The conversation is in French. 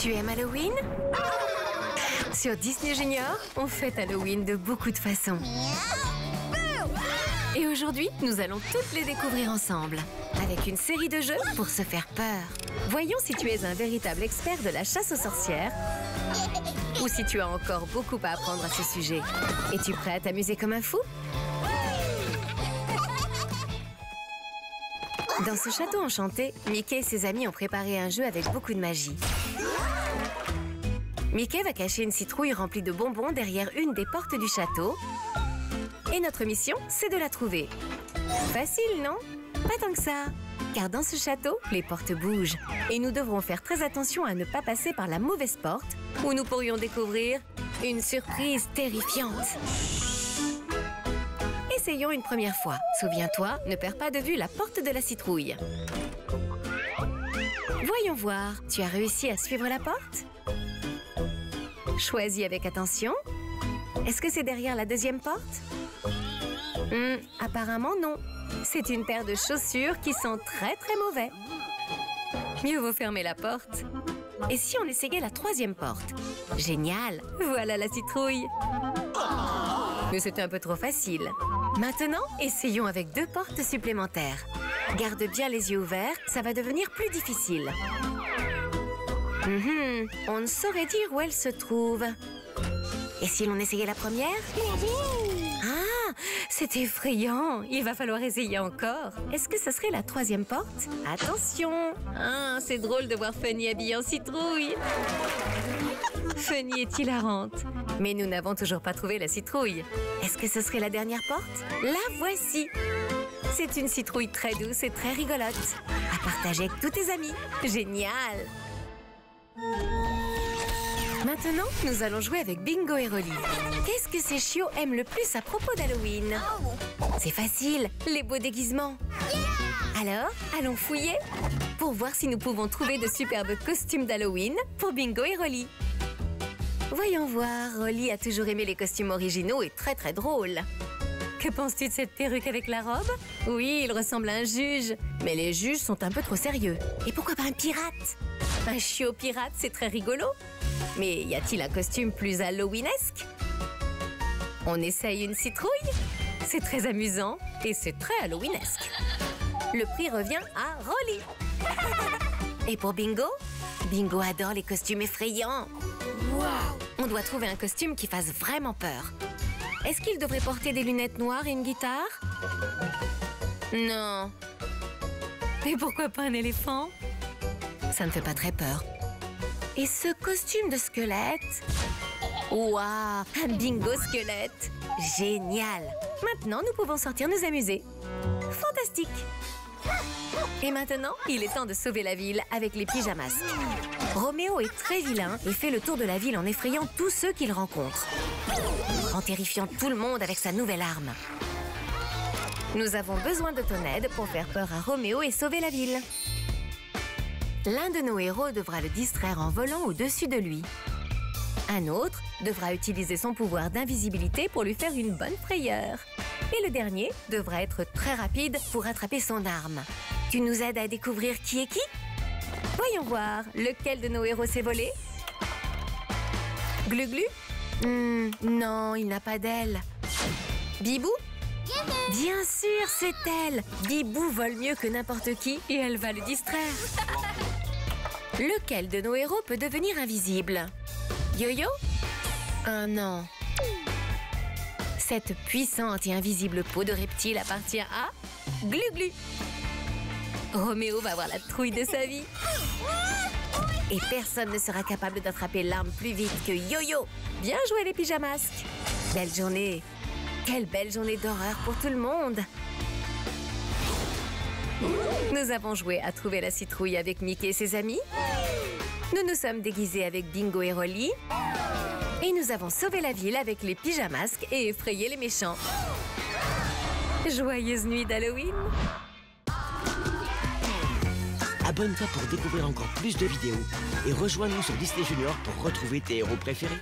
Tu aimes Halloween? Sur Disney Junior, on fête Halloween de beaucoup de façons. Et aujourd'hui, nous allons toutes les découvrir ensemble, avec une série de jeux pour se faire peur. Voyons si tu es un véritable expert de la chasse aux sorcières ou si tu as encore beaucoup à apprendre à ce sujet. Es-tu prêt à t'amuser comme un fou? Dans ce château enchanté, Mickey et ses amis ont préparé un jeu avec beaucoup de magie. Mickey va cacher une citrouille remplie de bonbons derrière une des portes du château. Et notre mission, c'est de la trouver. Facile, non? Pas tant que ça. Car dans ce château, les portes bougent. Et nous devrons faire très attention à ne pas passer par la mauvaise porte, où nous pourrions découvrir une surprise terrifiante. Essayons une première fois. Souviens-toi, ne perds pas de vue la porte de la citrouille. Voyons voir. Tu as réussi à suivre la porte? Choisis avec attention. Est-ce que c'est derrière la deuxième porte? Apparemment non. C'est une paire de chaussures qui sent très très mauvais. Mieux vaut fermer la porte. Et si on essayait la troisième porte? Génial! Voilà la citrouille. Mais c'était un peu trop facile. Maintenant, essayons avec 2 portes supplémentaires. Garde bien les yeux ouverts, ça va devenir plus difficile. On ne saurait dire où elle se trouve. Et si l'on essayait la première? Ah, c'est effrayant. Il va falloir essayer encore. Est-ce que ce serait la troisième porte? Attention! Ah, c'est drôle de voir Funny habillée en citrouille. Funny est hilarante. Mais nous n'avons toujours pas trouvé la citrouille. Est-ce que ce serait la dernière porte? La voici! C'est une citrouille très douce et très rigolote. À partager avec tous tes amis. Génial! Maintenant, nous allons jouer avec Bingo et Rolly. Qu'est-ce que ces chiots aiment le plus à propos d'Halloween? C'est facile, les beaux déguisements. Alors, allons fouiller pour voir si nous pouvons trouver de superbes costumes d'Halloween pour Bingo et Rolly. Voyons voir, Rolly a toujours aimé les costumes originaux et très très drôles. Que penses-tu de cette perruque avec la robe? Oui, il ressemble à un juge. Mais les juges sont un peu trop sérieux. Et pourquoi pas un pirate? Un chiot pirate, c'est très rigolo. Mais y a-t-il un costume plus halloweenesque? On essaye une citrouille? C'est très amusant et c'est très halloweenesque. Le prix revient à Rolly. Et pour Bingo? Bingo adore les costumes effrayants. Wow! On doit trouver un costume qui fasse vraiment peur. Est-ce qu'il devrait porter des lunettes noires et une guitare? Non. Et pourquoi pas un éléphant? Ça ne fait pas très peur. Et ce costume de squelette? Waouh! Un bingo squelette! Génial! Maintenant, nous pouvons sortir nous amuser. Fantastique! Et maintenant, il est temps de sauver la ville avec les pyjamasques. Roméo est très vilain et fait le tour de la ville en effrayant tous ceux qu'il rencontre. En terrifiant tout le monde avec sa nouvelle arme. Nous avons besoin de ton aide pour faire peur à Roméo et sauver la ville. L'un de nos héros devra le distraire en volant au-dessus de lui. Un autre devra utiliser son pouvoir d'invisibilité pour lui faire une bonne frayeur. Et le dernier devra être très rapide pour attraper son arme. Tu nous aides à découvrir qui est qui? Voyons voir, lequel de nos héros s'est volé? Glu-Glu? Non, il n'a pas d'aile. Bibou? Bien sûr, c'est elle! Bibou vole mieux que n'importe qui et elle va le distraire. Lequel de nos héros peut devenir invisible? Yo-Yo? Ah non. Cette puissante et invisible peau de reptile appartient à Glu-Glu. Roméo va avoir la trouille de sa vie. Et personne ne sera capable d'attraper l'arme plus vite que Yo-Yo. Bien joué les pyjamasques. Belle journée. Quelle belle journée d'horreur pour tout le monde. Nous avons joué à trouver la citrouille avec Mickey et ses amis. Nous nous sommes déguisés avec Bingo et Rolly. Et nous avons sauvé la ville avec les pyjamasques et effrayé les méchants. Joyeuse nuit d'Halloween. Abonne-toi pour découvrir encore plus de vidéos et rejoins-nous sur Disney Junior pour retrouver tes héros préférés.